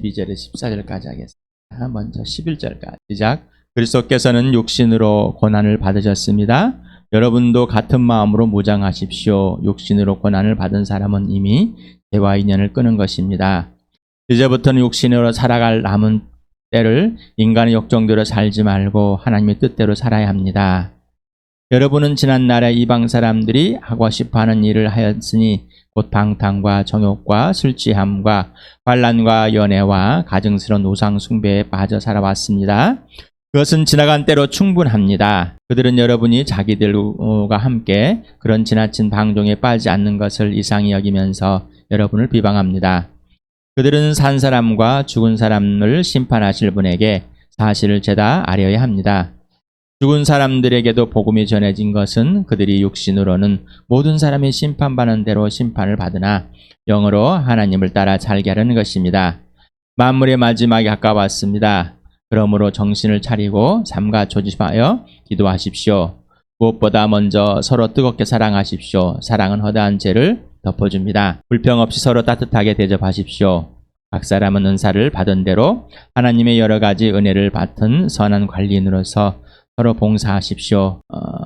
12절에 14절까지 하겠습니다. 먼저 11절까지 시작. 그리스도께서는 육신으로 고난을 받으셨습니다. 여러분도 같은 마음으로 무장하십시오. 육신으로 고난을 받은 사람은 이미 죄와 인연을 끊은 것입니다. 이제부터는 육신으로 살아갈 남은 때를 인간의 욕정대로 살지 말고 하나님의 뜻대로 살아야 합니다. 여러분은 지난날에 이방 사람들이 하고 싶어하는 일을 하였으니 곧 방탕과 정욕과 술 취함과 환난과 연애와 가증스러운 우상 숭배에 빠져 살아왔습니다. 그것은 지나간 때로 충분합니다. 그들은 여러분이 자기들과 함께 그런 지나친 방종에 빠지지 않는 것을 이상히 여기면서 여러분을 비방합니다. 그들은 산 사람과 죽은 사람을 심판하실 분에게 사실을 죄다 아려야 합니다. 죽은 사람들에게도 복음이 전해진 것은 그들이 육신으로는 모든 사람이 심판받는 대로 심판을 받으나 영으로 하나님을 따라 살게 하려는 것입니다. 만물의 마지막이 가까웠습니다. 그러므로 정신을 차리고 삼가 조심하여 기도하십시오. 무엇보다 먼저 서로 뜨겁게 사랑하십시오. 사랑은 허다한 죄를 덮어줍니다. 불평 없이 서로 따뜻하게 대접하십시오. 각 사람은 은사를 받은 대로 하나님의 여러 가지 은혜를 받은 선한 관리인으로서 서로 봉사하십시오.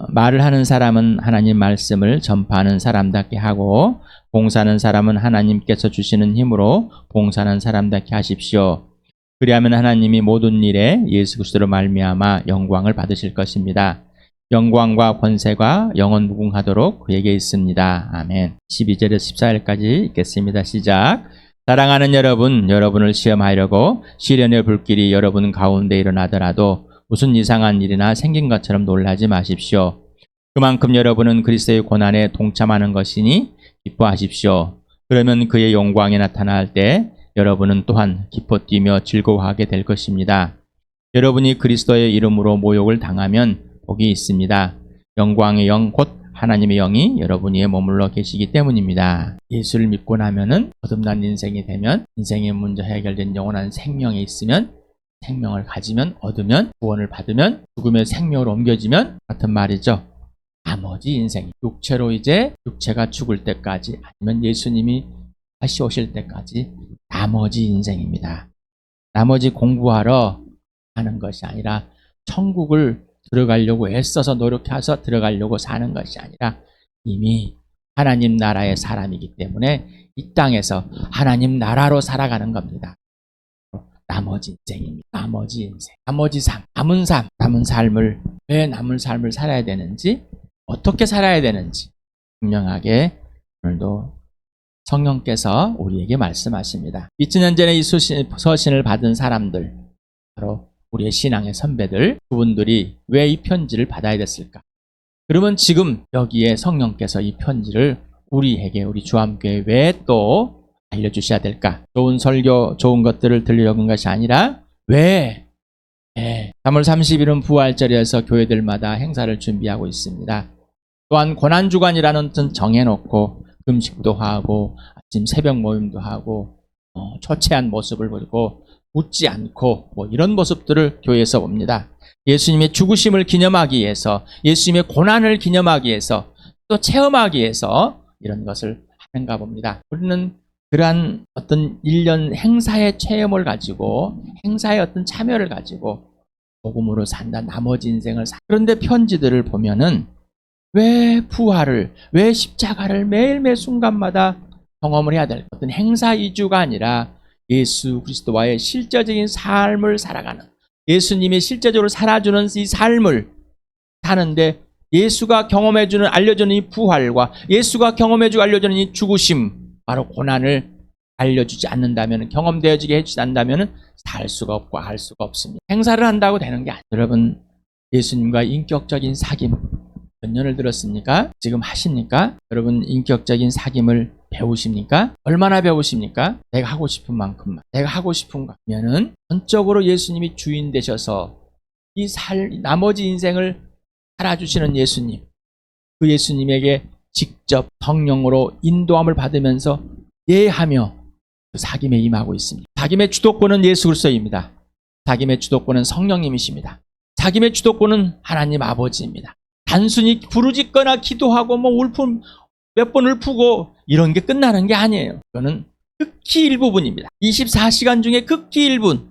말을 하는 사람은 하나님 말씀을 전파하는 사람답게 하고 봉사하는 사람은 하나님께서 주시는 힘으로 봉사하는 사람답게 하십시오. 그리하면 하나님이 모든 일에 예수 그리스도로 말미암아 영광을 받으실 것입니다. 영광과 권세가 영원 무궁하도록 그에게 있습니다. 아멘. 12절에서 14절까지 읽겠습니다. 시작. 사랑하는 여러분, 여러분을 시험하려고 시련의 불길이 여러분 가운데 일어나더라도 무슨 이상한 일이나 생긴 것처럼 놀라지 마십시오. 그만큼 여러분은 그리스도의 고난에 동참하는 것이니 기뻐하십시오. 그러면 그의 영광이 나타날 때 여러분은 또한 기뻐 뛰며 즐거워하게 될 것입니다. 여러분이 그리스도의 이름으로 모욕을 당하면 복이 있습니다. 영광의 영 곧 하나님의 영이 여러분 위에 머물러 계시기 때문입니다. 예수를 믿고 나면은 거듭난 인생이 되면 인생의 문제 해결된 영원한 생명이 있으면 생명을 가지면 얻으면 구원을 받으면 죽음의 생명으로 옮겨지면 같은 말이죠. 나머지 인생 육체로 이제 육체가 죽을 때까지 아니면 예수님이 다시 오실 때까지 나머지 인생입니다. 나머지 공부하러 하는 것이 아니라 천국을 들어가려고 애써서 노력해서 들어가려고 사는 것이 아니라 이미 하나님 나라의 사람이기 때문에 이 땅에서 하나님 나라로 살아가는 겁니다. 나머지 인생입니다. 나머지 인생, 나머지 삶, 남은 삶을 왜 남은 삶을 살아야 되는지, 어떻게 살아야 되는지 분명하게 오늘도 성령께서 우리에게 말씀하십니다. 2000년 전에 이 서신을 받은 사람들, 바로 우리의 신앙의 선배들, 그분들이 왜 이 편지를 받아야 됐을까? 그러면 지금 여기에 성령께서 이 편지를 우리에게, 우리 주암교회에 왜 또 알려주셔야 될까? 좋은 설교, 좋은 것들을 들으려는 것이 아니라 왜? 3월 30일은 부활절이어서 교회들마다 행사를 준비하고 있습니다. 또한 고난주간이라는 뜻 정해놓고 금식도 하고 아침 새벽 모임도 하고 초췌한 모습을 보이고 웃지 않고 이런 모습들을 교회에서 봅니다. 예수님의 죽으심을 기념하기 위해서, 예수님의 고난을 기념하기 위해서, 또 체험하기 위해서 이런 것을 하는가 봅니다. 우리는 그러한 어떤 1년 행사의 체험을 가지고, 행사의 어떤 참여를 가지고 복음으로 산다, 나머지 인생을 산다. 그런데 편지들을 보면은 왜 부활을, 왜 십자가를 매일매일 순간마다 경험을 해야 될 어떤 행사 위주가 아니라 예수 그리스도와의 실제적인 삶을 살아가는, 예수님이 실제적으로 살아주는 이 삶을 사는데 예수가 경험해주는, 알려주는 이 부활과 예수가 경험해주고 알려주는 이 죽으심, 바로 고난을 알려주지 않는다면, 경험되어지게 해주지 않는다면 살 수가 없고 할 수가 없습니다. 행사를 한다고 되는 게 아니에요. 여러분, 예수님과 인격적인 사귐 몇 년을 들었습니까? 지금 하십니까? 여러분, 인격적인 사귐을 배우십니까? 얼마나 배우십니까? 내가 하고 싶은 만큼만, 내가 하고 싶은 거면은 전적으로 예수님이 주인 되셔서 이 나머지 인생을 살아주시는 예수님, 그 예수님에게 직접 성령으로 인도함을 받으면서 예하며 그 사귐에 임하고 있습니다. 사귐의 주도권은 예수 그리스도입니다. 사귐의 주도권은 성령님이십니다. 사귐의 주도권은 하나님 아버지입니다. 단순히 부르짖거나 기도하고 울품 몇 번 읊고 이런 게 끝나는 게 아니에요. 이거는 극히 일부분입니다. 24시간 중에 극히 일부분.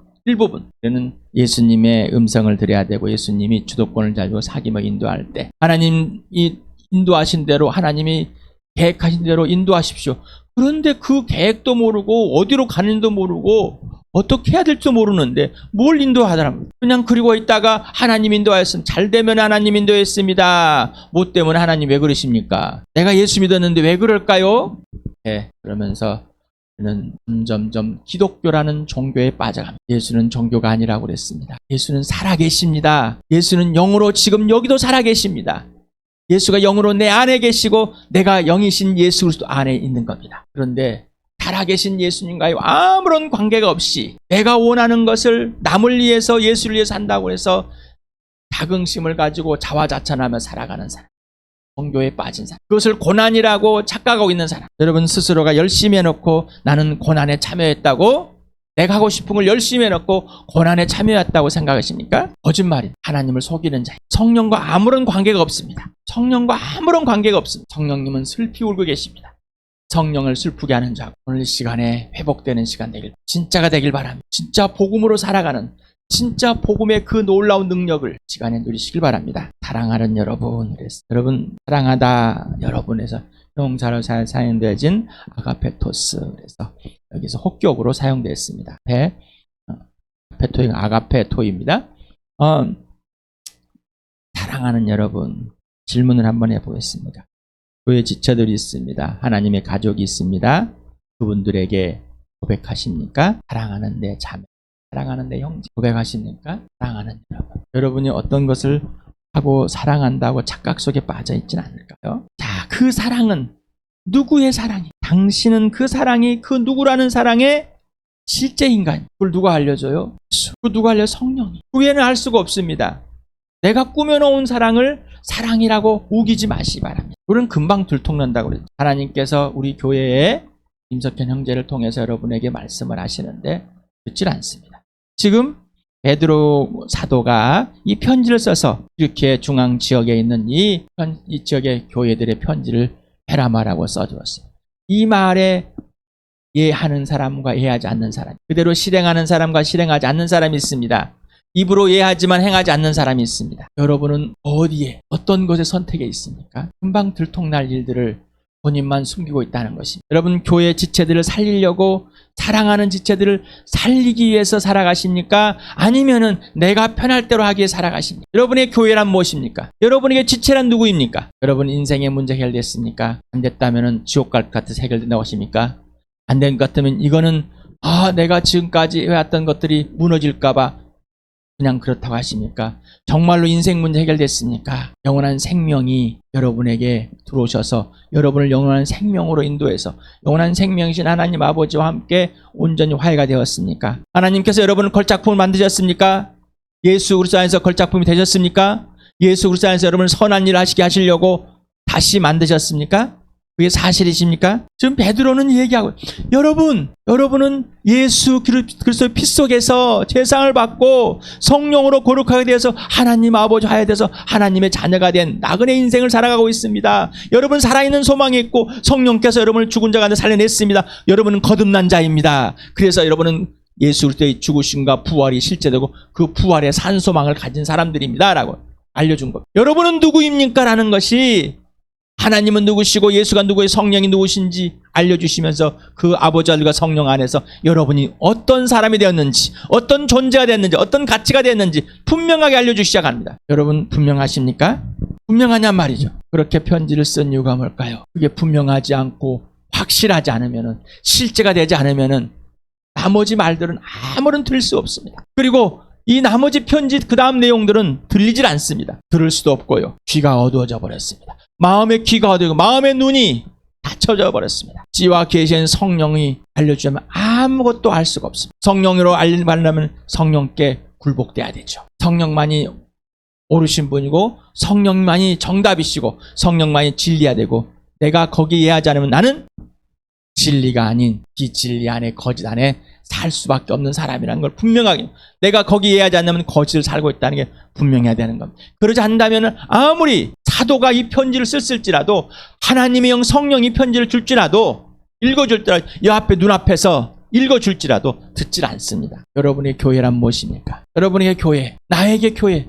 저는 예수님의 음성을 들어야 되고 예수님이 주도권을 잡고 사귐을 인도할 때 하나님이 인도하신 대로 하나님이 계획하신 대로 인도하십시오. 그런데 그 계획도 모르고 어디로 가는지도 모르고 어떻게 해야 될지도 모르는데 뭘 인도하더랍니다. 그냥 그리고 있다가 하나님 인도하였으면 잘 되면 하나님 인도했습니다. 못 되면 하나님 왜 그러십니까? 내가 예수 믿었는데 왜 그럴까요? 네, 그러면서 저는 점점 기독교라는 종교에 빠져갑니다. 예수는 종교가 아니라고 그랬습니다. 예수는 살아계십니다. 예수는 영으로 지금 여기도 살아계십니다. 예수가 영으로 내 안에 계시고 내가 영이신 예수 그리스도 안에 있는 겁니다. 그런데 살아계신 예수님과의 아무런 관계가 없이 내가 원하는 것을 남을 위해서 예수를 위해서 한다고 해서 자긍심을 가지고 자화자찬하며 살아가는 사람, 종교에 빠진 사람, 그것을 고난이라고 착각하고 있는 사람. 여러분 스스로가 열심히 해놓고 나는 고난에 참여했다고, 내가 하고 싶은 걸 열심히 해놓고 고난에 참여했다고 생각하십니까? 거짓말이 하나님을 속이는 자예요. 성령과 아무런 관계가 없습니다. 성령과 아무런 관계가 없습니다. 성령님은 슬피 울고 계십니다. 성령을 슬프게 하는 자, 오늘 이 시간에 회복되는 시간 되길, 진짜가 되길 바랍니다. 진짜 복음으로 살아가는, 진짜 복음의 그 놀라운 능력을 시간에 누리시길 바랍니다. 사랑하는 여러분, 여러분 사랑하다 여러분에서 형용사로 사용되어진 아가페토스, 그래서 여기서 혹격으로 사용되었습니다. 아가페토, 아가페토입니다. 사랑하는 여러분, 질문을 한번 해보겠습니다. 교회 지체들이 있습니다. 하나님의 가족이 있습니다. 그분들에게 고백하십니까? 사랑하는 내 자매, 사랑하는 내 형제 고백하십니까? 사랑하는 여러분, 여러분이 어떤 것을 하고 사랑한다고 착각 속에 빠져 있지는 않을까요? 자, 그 사랑은 누구의 사랑이? 당신은 그 사랑이 그 누구라는 사랑의 실제인가요? 그걸 누가 알려줘요? 그 누가 알려? 성령이. 그 외에는 알 수가 없습니다. 내가 꾸며놓은 사랑을 사랑이라고 우기지 마시기 바랍니다. 그건 금방 들통난다고 그랬죠. 하나님께서 우리 교회에 임석현 형제를 통해서 여러분에게 말씀을 하시는데 듣질 않습니다. 지금 베드로 사도가 이 편지를 써서 이렇게 중앙 지역에 있는 이 지역의 교회들의 편지를 페라마라고 써주었어요. 이 말에 예하는 사람과 예하지 않는 사람, 그대로 실행하는 사람과 실행하지 않는 사람이 있습니다. 입으로 예하지만 행하지 않는 사람이 있습니다. 여러분은 어디에, 어떤 것의 선택에 있습니까? 금방 들통날 일들을 본인만 숨기고 있다는 것입니다. 여러분 교회 지체들을 살리려고, 사랑하는 지체들을 살리기 위해서 살아가십니까? 아니면은 내가 편할 대로 하기에 살아가십니까? 여러분의 교회란 무엇입니까? 여러분에게 지체란 누구입니까? 여러분 인생의 문제 해결됐습니까? 안 됐다면은 지옥 갈 것 같아서 해결된다고 하십니까? 안 된 것 같으면 이거는 내가 지금까지 해왔던 것들이 무너질까봐 그냥 그렇다고 하십니까? 정말로 인생 문제 해결됐습니까? 영원한 생명이 여러분에게 들어오셔서 여러분을 영원한 생명으로 인도해서 영원한 생명이신 하나님 아버지와 함께 온전히 화해가 되었습니까? 하나님께서 여러분을 걸작품을 만드셨습니까? 예수 그리스도 안에서 걸작품이 되셨습니까? 예수 그리스도 안에서 여러분을 선한 일을 하시게 하시려고 다시 만드셨습니까? 그게 사실이십니까? 지금 베드로는 얘기하고, 여러분은 예수 그리스도의 피 속에서 죄상을 받고 성령으로 거룩하게 되어서 하나님 아버지 화해 돼서 하나님의 자녀가 된 나그네 인생을 살아가고 있습니다. 여러분 살아있는 소망이 있고 성령께서 여러분을 죽은 자 가운데 살려냈습니다. 여러분은 거듭난 자입니다. 그래서 여러분은 예수 그리스도의 죽으심과 부활이 실제되고 그 부활의 산 소망을 가진 사람들입니다. 라고 알려준 겁니다. 여러분은 누구입니까? 라는 것이, 하나님은 누구시고 예수가 누구의 성령이 누구신지 알려주시면서 그 아버지와 성령 안에서 여러분이 어떤 사람이 되었는지, 어떤 존재가 되었는지, 어떤 가치가 되었는지 분명하게 알려주기 시작합니다. 여러분 분명하십니까? 분명하냔 말이죠. 그렇게 편지를 쓴 이유가 뭘까요? 그게 분명하지 않고 확실하지 않으면은, 실제가 되지 않으면은 나머지 말들은 아무런 들을 수 없습니다. 그리고 이 나머지 편지 그 다음 내용들은 들리질 않습니다. 들을 수도 없고요. 귀가 어두워져 버렸습니다. 마음의 귀가 어두워지고 마음의 눈이 닫혀져 버렸습니다. 지와 계신 성령이 알려주면 아무것도 알 수가 없습니다. 성령으로 알려면 성령께 굴복돼야 되죠. 성령만이 옳으신 분이고 성령만이 정답이시고 성령만이 진리해야 되고, 내가 거기에 이해하지 않으면 나는 진리가 아닌 비진리 안에, 거짓 안에 살 수밖에 없는 사람이라는 걸 분명하게, 내가 거기에 이해하지 않으면 거짓을 살고 있다는 게 분명해야 되는 겁니다. 그러지 않는다면 아무리 사도가 이 편지를 썼을지라도, 하나님의 영 성령이 편지를 줄지라도 읽어줄지라도 이 앞에 눈앞에서 읽어줄지라도 듣질 않습니다. 여러분의 교회란 무엇입니까? 여러분의 교회, 나에게 교회.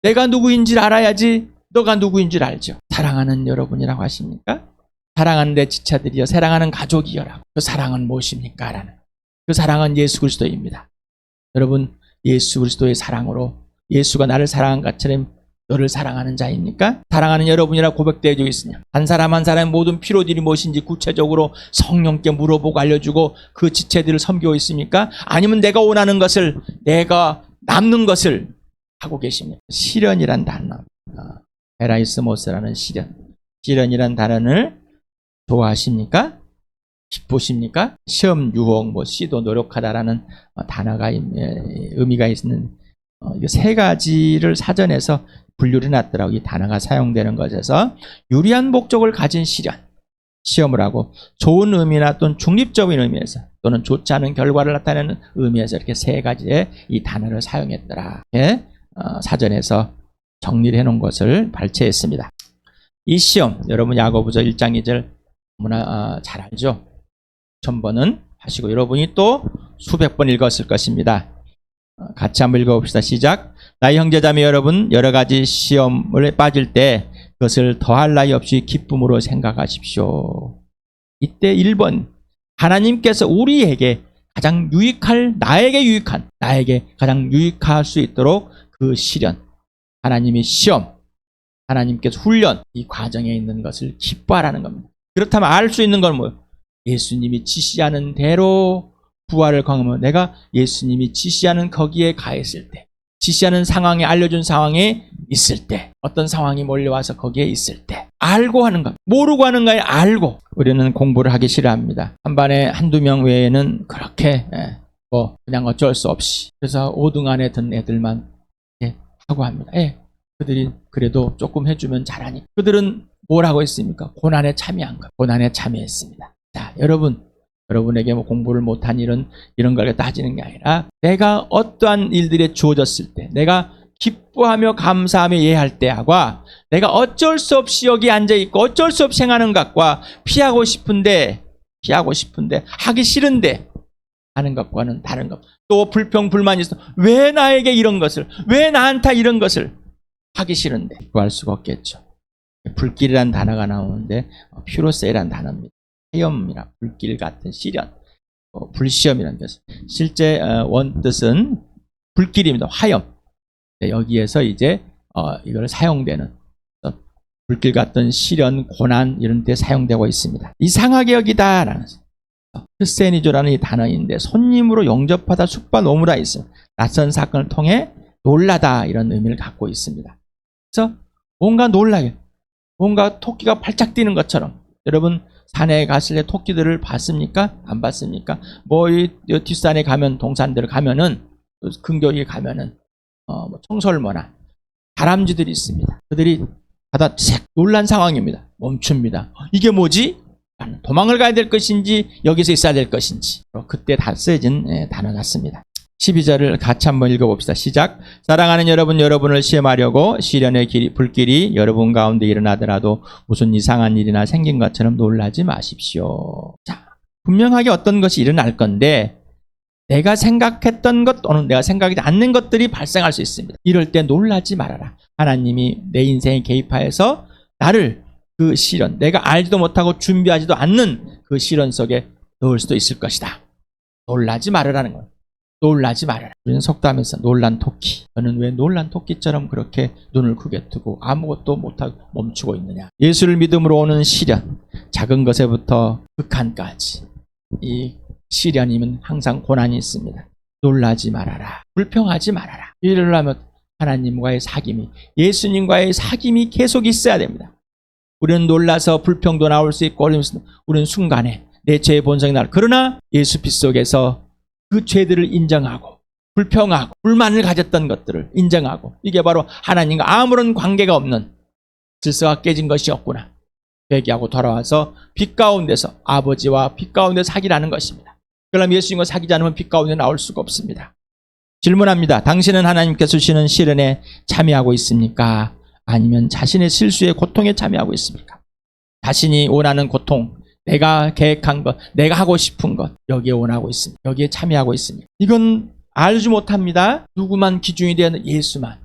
내가 누구인지를 알아야지 너가 누구인지를 알죠. 사랑하는 여러분이라고 하십니까? 사랑하는 내 지체들이여, 사랑하는 가족이여라고. 그 사랑은 무엇입니까? 라는. 그 사랑은 예수 그리스도입니다. 여러분, 예수 그리스도의 사랑으로 예수가 나를 사랑한 것처럼 너를 사랑하는 자입니까? 사랑하는 여러분이라 고백되어지고 있으냐? 한 사람 한 사람의 모든 필요들이 무엇인지 구체적으로 성령께 물어보고 알려주고 그 지체들을 섬기고 있습니까? 아니면 내가 원하는 것을, 내가 남는 것을 하고 계십니까? 시련이란 단어, 에라이스모스라는 시련이란 단어를 좋아하십니까? 기쁘십니까? 시험, 유혹, 시도, 노력하다라는 단어가 의미가 있는 이 세 가지를 사전에서 분류를 해놨더라고요. 이 단어가 사용되는 것에서 유리한 목적을 가진 시험을 하고 좋은 의미나 또는 중립적인 의미에서 또는 좋지 않은 결과를 나타내는 의미에서 이렇게 세 가지의 이 단어를 사용했더라. 사전에서 정리를 해놓은 것을 발췌했습니다. 이 시험, 여러분 야고보서 1장 2절 너무나 잘 알죠? 1000번은 하시고 여러분이 또 수백 번 읽었을 것입니다. 같이 한번 읽어봅시다. 시작. 나의 형제자매 여러분, 여러 가지 시험을 빠질 때 그것을 더할 나위 없이 기쁨으로 생각하십시오. 이때 1번, 하나님께서 우리에게 가장 유익할, 나에게 가장 유익할 수 있도록 그 시련, 하나님의 시험, 하나님께서 훈련, 이 과정에 있는 것을 기뻐하라는 겁니다. 그렇다면 알 수 있는 건 뭐예요? 예수님이 지시하는 대로 부활을 경험하면 내가 예수님이 지시하는 거기에 가 있을 때, 지시하는 상황에, 알려준 상황에 있을 때, 어떤 상황이 몰려와서 거기에 있을 때 알고 하는 것, 모르고 하는 거에 알고. 우리는 공부를 하기 싫어합니다. 한 반에 한두 명 외에는 그렇게 그냥 어쩔 수 없이, 그래서 5등 안에 든 애들만 하고 합니다. 그들이 그래도 조금 해주면 잘하니까. 그들은 뭘 하고 있습니까? 고난에 참여한 것, 고난에 참여했습니다. 자, 여러분에게 공부를 못한 일은 이런 걸 따지는 게 아니라 내가 어떠한 일들에 주어졌을 때, 내가 기뻐하며 감사하며 예할 때와 내가 어쩔 수 없이 여기 앉아있고 어쩔 수 없이 행하는 것과 피하고 싶은데 하기 싫은데 하는 것과는 다른 것. 또 불평 불만이 있어. 왜 나에게 이런 것을, 왜 나한테 이런 것을 하기 싫은데 기뻐할 수가 없겠죠. 불길이라는 단어가 나오는데 퓨로세이라는 단어입니다. 시험이나 불길 같은 시련, 불시험이라는 뜻. 실제 원뜻은 불길입니다. 화염. 여기에서 이제 이걸 사용되는 불길 같은 시련, 고난 이런 데 사용되고 있습니다. 이상하게 여기다라는 크세니조라는 이 단어인데 손님으로 영접하다 숙바 노무라 있어요. 낯선 사건을 통해 놀라다 이런 의미를 갖고 있습니다. 그래서 뭔가 놀라게, 뭔가 토끼가 발작 뛰는 것처럼. 여러분 산에 갔을 때 토끼들을 봤습니까? 안 봤습니까? 이 뒷산에 가면, 동산들 가면은, 근교에 가면은 청설모나 다람쥐들이 있습니다. 그들이 바다 놀란 상황입니다. 멈춥니다. 이게 뭐지? 도망을 가야 될 것인지 여기서 있어야 될 것인지 그때 다 쓰여진 단어 같습니다. 12절을 같이 한번 읽어봅시다. 시작. 사랑하는 여러분, 여러분을 시험하려고 시련의 불길이 여러분 가운데 일어나더라도 무슨 이상한 일이나 생긴 것처럼 놀라지 마십시오. 자, 분명하게 어떤 것이 일어날 건데 내가 생각했던 것 또는 내가 생각하지 않는 것들이 발생할 수 있습니다. 이럴 때 놀라지 말아라. 하나님이 내 인생에 개입하여서 나를 그 시련, 내가 알지도 못하고 준비하지도 않는 그 시련 속에 넣을 수도 있을 것이다. 놀라지 말으라는 거예요. 놀라지 말아라. 우리는 속담에서 놀란 토끼. 너는 왜 놀란 토끼처럼 그렇게 눈을 크게 뜨고 아무것도 못하고 멈추고 있느냐. 예수를 믿음으로 오는 시련, 작은 것에부터 극한까지 이 시련이면 항상 고난이 있습니다. 놀라지 말아라. 불평하지 말아라. 이러려면 하나님과의 사귐이, 예수님과의 사귐이 계속 있어야 됩니다. 우리는 놀라서 불평도 나올 수 있고 우리는 순간에 내 죄의 본성이 나올. 그러나 예수 빛 속에서 그 죄들을 인정하고 불평하고 불만을 가졌던 것들을 인정하고 이게 바로 하나님과 아무런 관계가 없는 질서가 깨진 것이었구나. 회개하고 돌아와서 빛 가운데서 아버지와 빛 가운데서 사귀라는 것입니다. 그럼 예수님과 사귀지 않으면 빛 가운데 나올 수가 없습니다. 질문합니다. 당신은 하나님께서 주시는 시련에 참여하고 있습니까? 아니면 자신의 실수의 고통에 참여하고 있습니까? 자신이 원하는 고통, 내가 계획한 것, 내가 하고 싶은 것, 여기에 원하고 있습니다. 여기에 참여하고 있습니다. 이건 알지 못합니다. 누구만 기준이 되는 예수만.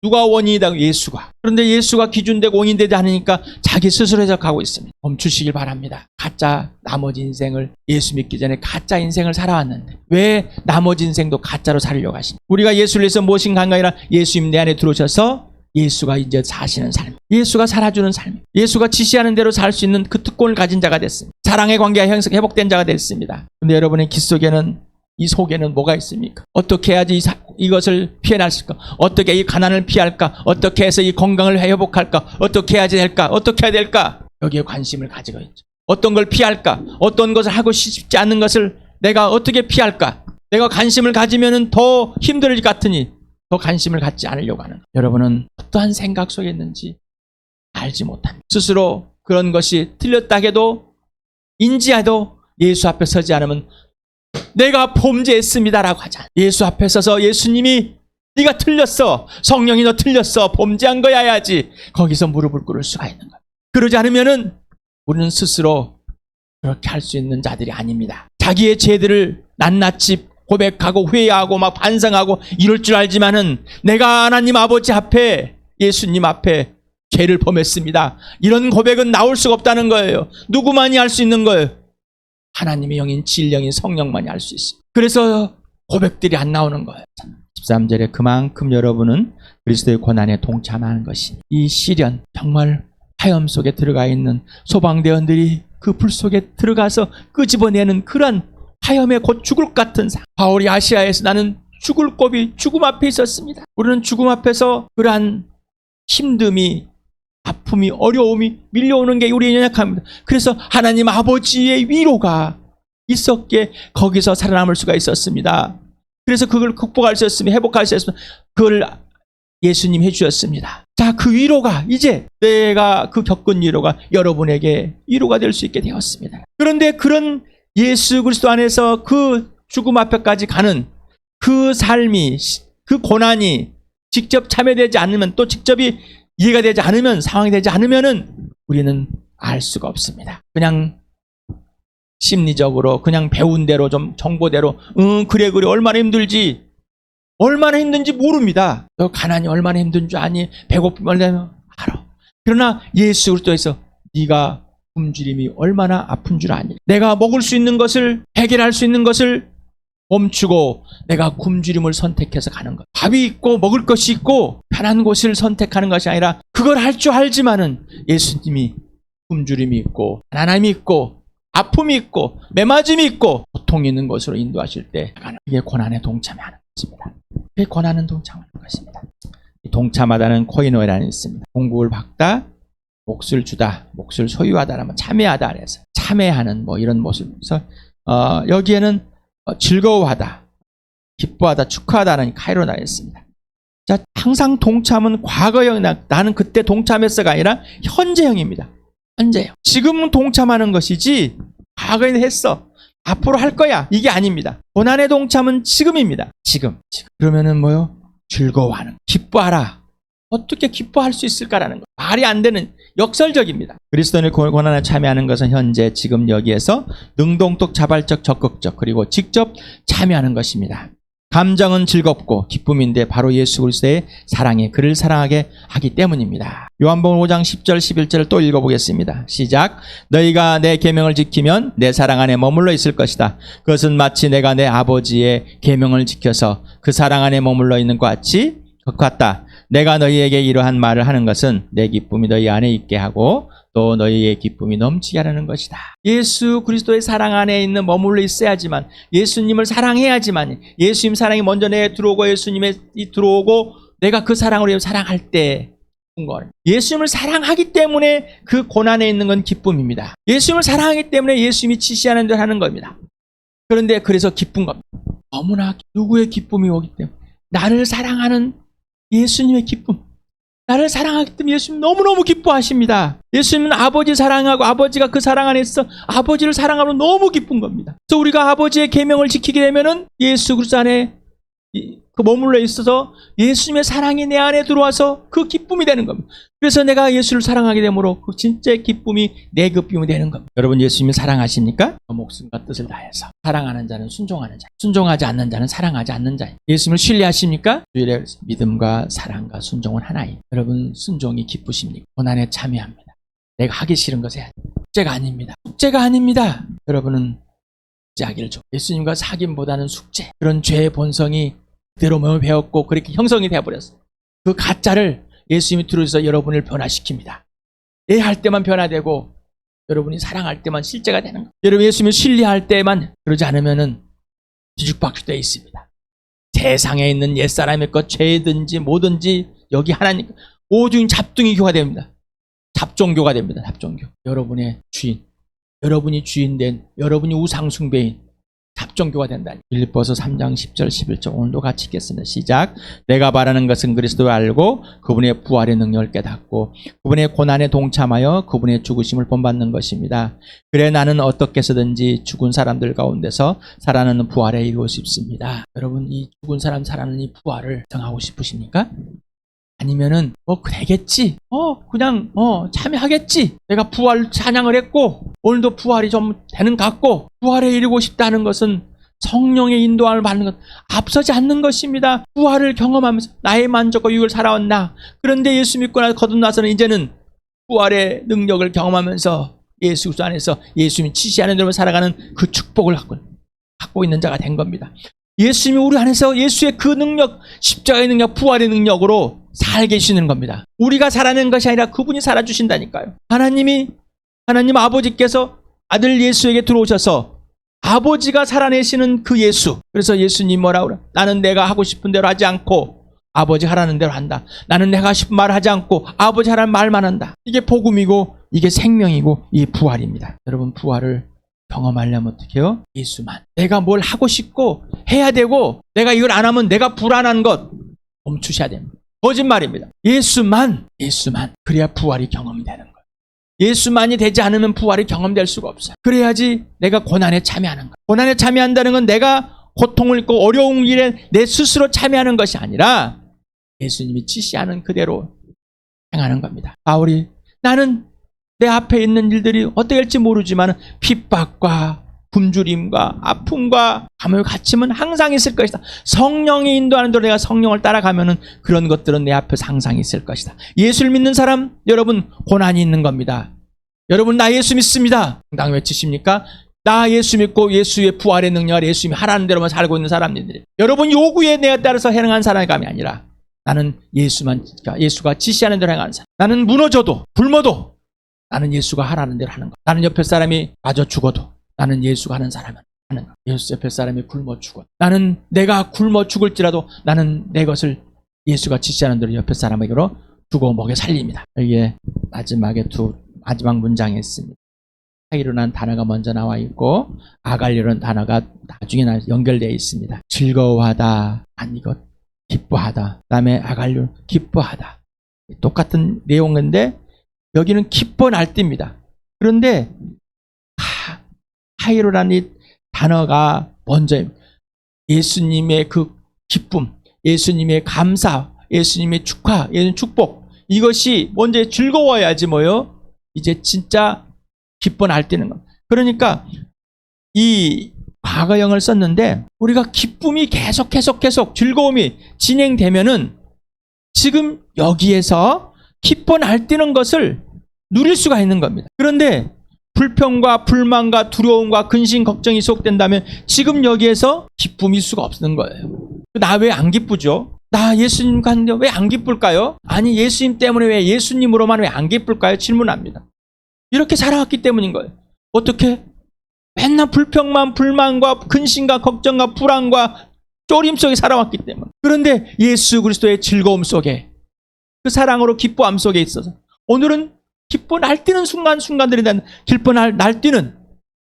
누가 원인이다? 예수가. 그런데 예수가 기준되고 원인되지 않으니까 자기 스스로 해석하고 있습니다. 멈추시길 바랍니다. 가짜 나머지 인생을 예수 믿기 전에 가짜 인생을 살아왔는데 왜 나머지 인생도 가짜로 살려고 하십니까? 우리가 예수를 위해서 무엇인가 한 게 아니라 예수님 내 안에 들어오셔서 예수가 이제 사시는 삶, 예수가 살아주는 삶, 예수가 지시하는 대로 살 수 있는 그 특권을 가진 자가 됐습니다. 사랑의 관계가 회복된 자가 됐습니다. 그런데 여러분의 기 속에는, 이 속에는 뭐가 있습니까? 어떻게 해야지 이것을 피해낼까? 어떻게 이 가난을 피할까? 어떻게 해서 이 건강을 회복할까? 어떻게 해야지 될까? 어떻게 해야 될까? 여기에 관심을 가지고 있죠. 어떤 걸 피할까? 어떤 것을 하고 싶지 않는 것을 내가 어떻게 피할까? 내가 관심을 가지면 더 힘들 것 같으니 더 관심을 갖지 않으려고 하는 거예요. 여러분은 어떠한 생각 속에 있는지 알지 못합니다. 스스로 그런 것이 틀렸다 해도 인지해도 예수 앞에 서지 않으면 내가 범죄했습니다라고 하잖아. 예수 앞에 서서 예수님이 네가 틀렸어. 성령이 너 틀렸어. 범죄한 거야 해야지. 거기서 무릎을 꿇을 수가 있는 거야. 그러지 않으면은 우리는 스스로 그렇게 할 수 있는 자들이 아닙니다. 자기의 죄들을 낱낱이 고백하고 회개하고 막 반성하고 이럴 줄 알지만은 내가 하나님 아버지 앞에 예수님 앞에 죄를 범했습니다. 이런 고백은 나올 수가 없다는 거예요. 누구만이 할 수 있는 거예요? 하나님의 영인 진령인 성령만이 할 수 있습니다. 그래서 고백들이 안 나오는 거예요. 13절에 그만큼 여러분은 그리스도의 고난에 동참하는 것이 이 시련, 정말 화염 속에 들어가 있는 소방대원들이 그 불 속에 들어가서 끄집어내는 그런 화염에 곧 죽을 것 같은 상황. 바울이 아시아에서 나는 죽을 고비, 죽음 앞에 있었습니다. 우리는 죽음 앞에서 그러한 힘듦이, 아픔이, 어려움이 밀려오는 게 우리의 연약함입니다. 그래서 하나님 아버지의 위로가 있었기에 거기서 살아남을 수가 있었습니다. 그래서 그걸 극복할 수 있으면, 회복할 수 있으면 그걸 예수님 해주셨습니다. 자, 그 위로가 이제 내가 그 겪은 위로가 여러분에게 위로가 될 수 있게 되었습니다. 그런데 그런 예수 그리스도 안에서 그 죽음 앞에까지 가는 그 삶이, 그 고난이 직접 참여되지 않으면, 또 직접이 이해가 되지 않으면, 상황이 되지 않으면은 우리는 알 수가 없습니다. 그냥 심리적으로 그냥 배운 대로 좀 정보대로 그래 얼마나 힘든지 모릅니다. 너 가난이 얼마나 힘든 줄 아니? 배고픔이 얼마나 알아. 그러나 예수 그리스도에서 네가 굶주림이 얼마나 아픈 줄 아니? 내가 먹을 수 있는 것을, 해결할 수 있는 것을 멈추고 내가 굶주림을 선택해서 가는 것. 밥이 있고 먹을 것이 있고 편한 곳을 선택하는 것이 아니라 그걸 할 줄 알지만은 예수님이 굶주림이 있고 가난함이 있고 아픔이 있고 매맞음이 있고 고통이 있는 것으로 인도하실 때 이게 고난에 동참하는 것입니다. 그게 고난은 동참하는 것입니다. 동참하다는 코이노에라는 있습니다. 공급을 받다, 몫을 주다, 몫을 소유하다라면 참여하다 그래서 참여하는 뭐 이런 모습. 그래서 여기에는 즐거워하다, 기뻐하다, 축하하다는 카이로나 했습니다. 자, 항상 동참은 과거형, 나는 그때 동참했어가 아니라 현재형입니다. 현재형. 지금은 동참하는 것이지 과거에는 했어, 앞으로 할 거야, 이게 아닙니다. 고난의 동참은 지금입니다. 지금. 그러면은 뭐요? 즐거워하는, 기뻐하라. 어떻게 기뻐할 수 있을까라는 거. 말이 안 되는, 역설적입니다. 그리스도인의 고난에 참여하는 것은 현재, 지금 여기에서 능동적, 자발적, 적극적, 그리고 직접 참여하는 것입니다. 감정은 즐겁고 기쁨인데 바로 예수 그리스도의 사랑에 그를 사랑하게 하기 때문입니다. 요한복음 5장 10절 11절을 또 읽어보겠습니다. 시작. 너희가 내 계명을 지키면 내 사랑 안에 머물러 있을 것이다. 그것은 마치 내가 내 아버지의 계명을 지켜서 그 사랑 안에 머물러 있는 것 같다. 내가 너희에게 이러한 말을 하는 것은 내 기쁨이 너희 안에 있게 하고 또 너희의 기쁨이 넘치게 하려는 것이다. 예수 그리스도의 사랑 안에 있는 머물러 있어야지만, 예수님을 사랑해야지만, 예수님 사랑이 먼저 내게 들어오고 예수님이 들어오고 내가 그 사랑으로 사랑할 때 예수님을 사랑하기 때문에 그 고난에 있는 건 기쁨입니다. 예수님을 사랑하기 때문에 예수님이 지시하는 대로 하는 겁니다. 그런데 그래서 기쁜 겁니다. 너무나 누구의 기쁨이 오기 때문에, 나를 사랑하는 예수님의 기쁨. 나를 사랑하기 때문에 예수님 너무너무 기뻐하십니다. 예수님은 아버지 사랑하고 아버지가 그 사랑 안에 있어 아버지를 사랑하면 너무 기쁜 겁니다. 그래서 우리가 아버지의 계명을 지키게 되면은 예수 그리스도 안에 그 머물러 있어서 예수님의 사랑이 내 안에 들어와서 그 기쁨이 되는 겁니다. 그래서 내가 예수를 사랑하게 되므로 그 진짜 기쁨이 내 기쁨이 되는 겁니다. 여러분 예수님을 사랑하십니까? 목숨과 뜻을 다해서. 사랑하는 자는 순종하는 자, 순종하지 않는 자는 사랑하지 않는 자예요. 예수님을 신뢰하십니까? 주일에 믿음과 사랑과 순종은 하나예요. 여러분 순종이 기쁘십니까? 고난에 참여합니다. 내가 하기 싫은 것에 숙제가 아닙니다. 숙제가 아닙니다. 여러분은 숙제하기를 줘. 예수님과 사귐보다는 숙제. 그런 죄의 본성이 그대로 몸을 배웠고 그렇게 형성이 되어버렸어요. 그 가짜를 예수님이 들어서 여러분을 변화시킵니다. 할 때만 변화되고 여러분이 사랑할 때만 실제가 되는 거예요. 여러분 예수님을 신뢰할 때만 그러지 않으면은 뒤죽박죽 되어 있습니다. 세상에 있는 옛사람의 것 죄든지 뭐든지 여기 하나님 오중 잡둥이 교가 됩니다. 잡종교가 됩니다. 잡종교. 여러분의 주인, 여러분이 주인된 여러분이 우상숭배인 잡종교가 된다니. 빌립보서 3장 10절 11절 오늘도 같이 읽겠습니다. 시작. 내가 바라는 것은 그리스도를 알고 그분의 부활의 능력을 깨닫고 그분의 고난에 동참하여 그분의 죽으심을 본받는 것입니다. 그래 나는 어떻게 해서든지 죽은 사람들 가운데서 살아나는 부활에 이루고 싶습니다. 여러분 이 죽은 사람 살아나는 이 부활을 정하고 싶으십니까? 아니면은 되겠지. 그냥 참여하겠지. 내가 부활 찬양을 했고 오늘도 부활이 좀 되는 것 같고 부활에 이르고 싶다는 것은 성령의 인도함을 받는 것 앞서지 않는 것입니다. 부활을 경험하면서 나의 만족과 유익을 살아온 나. 그런데 예수 믿고 거듭나서는 이제는 부활의 능력을 경험하면서 예수 그리스도 안에서 예수님이 지시하는 대로 살아가는 그 축복을 갖고 있는 자가 된 겁니다. 예수님이 우리 안에서 예수의 그 능력, 십자가의 능력, 부활의 능력으로 살게 해주시는 겁니다. 우리가 살아내는 것이 아니라 그분이 살아주신다니까요. 하나님 아버지께서 아들 예수에게 들어오셔서 아버지가 살아내시는 그 예수. 그래서 예수님 뭐라 그래? 나는 내가 하고 싶은 대로 하지 않고 아버지 하라는 대로 한다. 나는 내가 싶은 말을 하지 않고 아버지 하라는 말만 한다. 이게 복음이고 이게 생명이고 이 부활입니다. 여러분 부활을 경험하려면 어떻게 해요? 예수만. 내가 뭘 하고 싶고 해야 되고 내가 이걸 안 하면 내가 불안한 것 멈추셔야 됩니다. 거짓말입니다. 예수만 그래야 부활이 경험이 되는 거예요. 예수만이 되지 않으면 부활이 경험될 수가 없어요. 그래야지 내가 고난에 참여하는 거예요. 고난에 참여한다는 건 내가 고통을 입고 어려운 일에 내 스스로 참여하는 것이 아니라 예수님이 지시하는 그대로 행하는 겁니다. 바울이 나는 내 앞에 있는 일들이 어떻게 될지 모르지만 핍박과 굶주림과 아픔과 감옥에 갇힘은 항상 있을 것이다. 성령이 인도하는 대로 내가 성령을 따라가면은 그런 것들은 내 앞에 항상 있을 것이다. 예수를 믿는 사람 여러분 고난이 있는 겁니다. 여러분 나 예수 믿습니다. 당당 외치십니까? 나 예수 믿고 예수의 부활의 능력을 예수님이 하라는 대로만 살고 있는 사람들이 여러분 요구에 내가 따라서 행하는 사람이 아니라 나는 예수가 지시하는 대로 행하는 사람. 나는 무너져도 굶어도 나는 예수가 하라는 대로 하는 것. 나는 옆에 사람이 맞아 죽어도 나는 예수가 하는 사람은 하는 것. 예수 옆에 사람이 굶어 죽어. 나는 내가 굶어 죽을지라도 나는 내 것을 예수가 지시하는 대로 옆에 사람에게로 두고 먹여 살립니다. 이게 마지막 문장에 있습니다. 하이로라는 단어가 먼저 나와 있고 아갈리라는 단어가 나중에 연결되어 있습니다. 즐거워하다, 기뻐하다. 그 다음에 아갈리로 기뻐하다. 똑같은 내용인데 여기는 기뻐 날띠입니다. 그런데 하이로라는 이 단어가 먼저 예수님의 그 기쁨, 예수님의 감사, 예수님의 축하, 예수님의 축복 이것이 먼저 즐거워야지 뭐요? 이제 진짜 기뻐 날뛰는 것. 그러니까 이 과거형을 썼는데 우리가 기쁨이 계속 즐거움이 진행되면은 지금 여기에서 기뻐 날뛰는 것을 누릴 수가 있는 겁니다. 그런데 불평과 불만과 두려움과 근심, 걱정이 지속된다면 지금 여기에서 기쁨이 수가 없는 거예요. 나 왜 안 기쁘죠? 나 예수님 갔는데 왜 안 기쁠까요? 아니 예수님 때문에 왜 예수님으로만 왜 안 기쁠까요? 질문합니다. 이렇게 살아왔기 때문인 거예요. 어떻게? 맨날 불평만 불만과 근심과 걱정과 불안과 쪼림 속에 살아왔기 때문에. 그런데 예수 그리스도의 즐거움 속에 그 사랑으로 기뻐함 속에 있어서 오늘은 기뻐 날뛰는 순간들이 되는 기뻐 날뛰는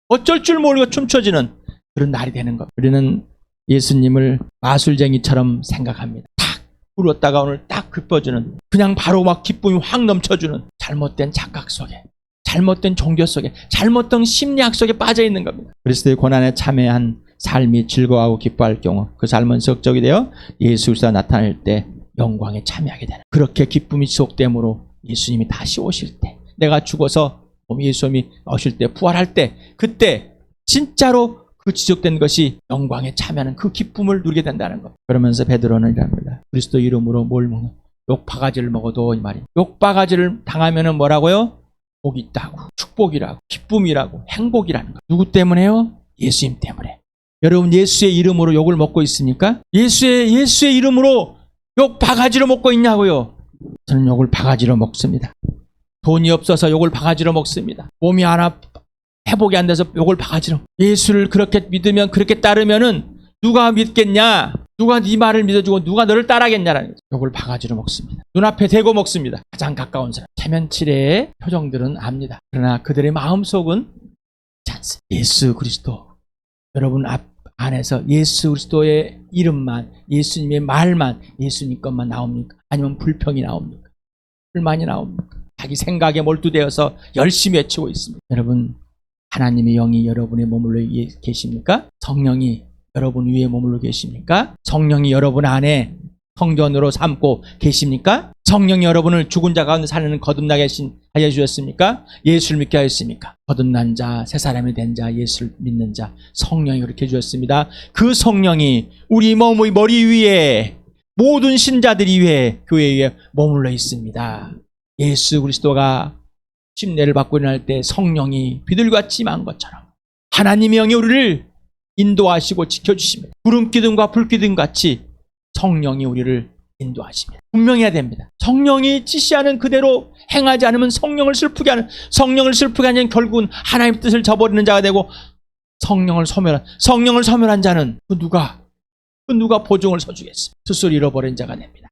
어쩔 줄 모르고 춤춰지는 그런 날이 되는 것. 우리는 예수님을 마술쟁이처럼 생각합니다. 탁 울었다가 오늘 딱 기뻐주는 그냥 바로 막 기쁨이 확 넘쳐주는 잘못된 착각 속에 잘못된 종교 속에 잘못된 심리학 속에 빠져 있는 겁니다. 그리스도의 고난에 참여한 삶이 즐거워하고 기뻐할 경우 그 삶은 적적이 되어 예수 그리스도가 나타날 때 영광에 참여하게 되는, 그렇게 기쁨이 지속됨으로 예수님이 다시 오실 때, 내가 죽어서 예수님이 오실 때, 부활할 때, 그때 진짜로 그 지속된 것이 영광에 참여하는 그 기쁨을 누리게 된다는 것. 그러면서 베드로는 이랍니다. 그리스도 이름으로 뭘 먹는, 욕바가지를 먹어도 이 말이, 욕바가지를 당하면은 뭐라고요? 복이 있다고, 축복이라고, 기쁨이라고, 행복이라는 것. 누구 때문에요? 예수님 때문에. 여러분, 예수의 이름으로 욕을 먹고 있습니까? 예수의 이름으로 욕 바가지로 먹고 있냐고요? 저는 욕을 바가지로 먹습니다. 돈이 없어서 욕을 바가지로 먹습니다. 몸이 하나 회복이 안 돼서 욕을 바가지로. 예수를 그렇게 믿으면, 그렇게 따르면은 누가 믿겠냐? 누가 네 말을 믿어주고 누가 너를 따라하겠냐라는 거죠. 욕을 바가지로 먹습니다. 눈앞에 대고 먹습니다. 가장 가까운 사람. 체면치레의 표정들은 압니다. 그러나 그들의 마음속은 찬스. 예수 그리스도. 여러분 안에서 예수 그리스도의 이름만, 예수님의 말만, 예수님 것만 나옵니까? 아니면 불평이 나옵니까? 불만이 나옵니까? 자기 생각에 몰두되어서 열심히 외치고 있습니다. 여러분, 하나님의 영이 여러분의 머물러 계십니까? 성령이 여러분 위에 머물러 계십니까? 성령이 여러분 안에 성전으로 삼고 계십니까? 성령이 여러분을 죽은 자 가운데 사는 거듭나게 하여 주셨습니까? 예수를 믿게 하였습니까? 거듭난 자, 새 사람이 된 자, 예수를 믿는 자, 성령이 그렇게 해주셨습니다. 그 성령이 우리 몸의 머리 위에, 모든 신자들이 위에, 교회 위에 머물러 있습니다. 예수 그리스도가 침례를 받고 일어날 때 성령이 비둘기같이 임한 것처럼 하나님의 영이 우리를 인도하시고 지켜주십니다. 구름 기둥과 불 기둥 같이 성령이 우리를 인도하십니다. 분명해야 됩니다. 성령이 지시하는 그대로 행하지 않으면 성령을 슬프게 하는 결국은 하나님의 뜻을 저버리는 자가 되고, 성령을 소멸한 자는 그 누가 보증을 서주겠습니까? 스스로 잃어버린 자가 됩니다.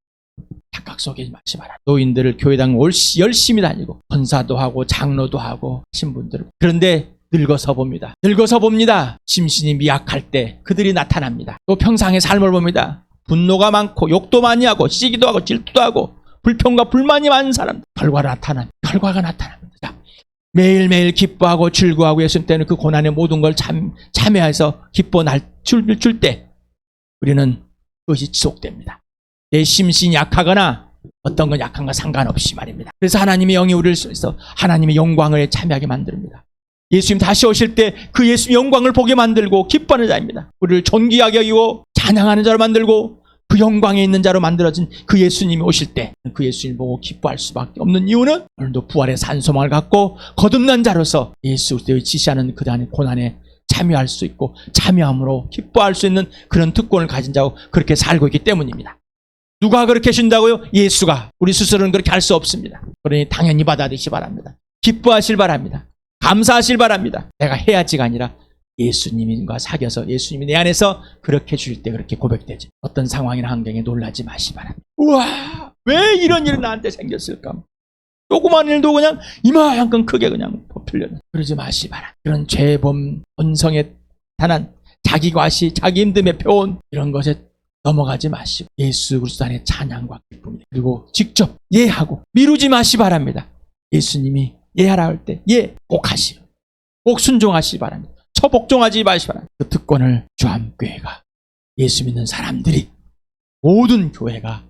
착각 속이지 마시 바랍니다. 노인들을 교회당 열심히 다니고 권사도 하고 장로도 하고 신분들을, 그런데 늙어서 봅니다. 심신이 미약할 때 그들이 나타납니다. 또 평상의 삶을 봅니다. 분노가 많고 욕도 많이 하고 시기도 하고 질투도 하고 불평과 불만이 많은 사람, 결과가 나타납니다. 매일매일 기뻐하고 즐거워하고 예수님 때는 그 고난의 모든 걸 참여해서 기뻐 줄 때 우리는 그것이 지속됩니다. 내 심신이 약하거나 어떤 건 약한 건 상관없이 말입니다. 그래서 하나님의 영이 우리를 써서 하나님의 영광을 참여하게 만듭니다. 예수님 다시 오실 때 그 예수님의 영광을 보게 만들고 기뻐하는 자입니다. 우리를 존귀하게 여기고 찬양하는 자로 만들고 그 영광에 있는 자로 만들어진 그 예수님이 오실 때 그 예수님을 보고 기뻐할 수밖에 없는 이유는 오늘도 부활의 산소망을 갖고 거듭난 자로서 예수 그리스도의 지시하는 그 고난에 참여할 수 있고 참여함으로 기뻐할 수 있는 그런 특권을 가진 자고 그렇게 살고 있기 때문입니다. 누가 그렇게 해준다고요? 예수가. 우리 스스로는 그렇게 할 수 없습니다. 그러니 당연히 받아들이시 바랍니다. 기뻐하실 바랍니다. 감사하실 바랍니다. 내가 해야지가 아니라 예수님과 사귀어서 예수님이 내 안에서 그렇게 해주실 때 그렇게 고백되지. 어떤 상황이나 환경에 놀라지 마시 바랍니다. 우와, 왜 이런 일이 나한테 생겼을까? 조그만 일도 그냥 이만큼 크게 그냥 퍼뜨려는, 그러지 마시 바랍니다. 그런 죄범 본성에 탄한 자기 과시, 자기 힘듦의 표현, 이런 것에 넘어가지 마시고 예수 그리스도 안에 찬양과 기쁨, 그리고 직접 예하고 미루지 마시 바랍니다. 예수님이 예하라 할 때 꼭 하시오. 꼭 순종하시 바랍니다. 처복종하지 마시 바랍니다. 그 특권을 주암교회가, 예수 믿는 사람들이, 모든 교회가,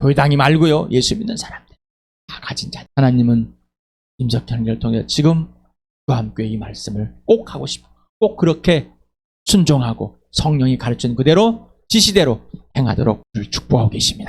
교회당이 말고요, 예수 믿는 사람들 다 가진 자. 하나님은 임석현을 통해 지금 주암교회 이 말씀을 꼭 하고 싶어, 꼭 그렇게 순종하고 성령이 가르치는 그대로 지시대로 행하도록 축복하고 계십니다.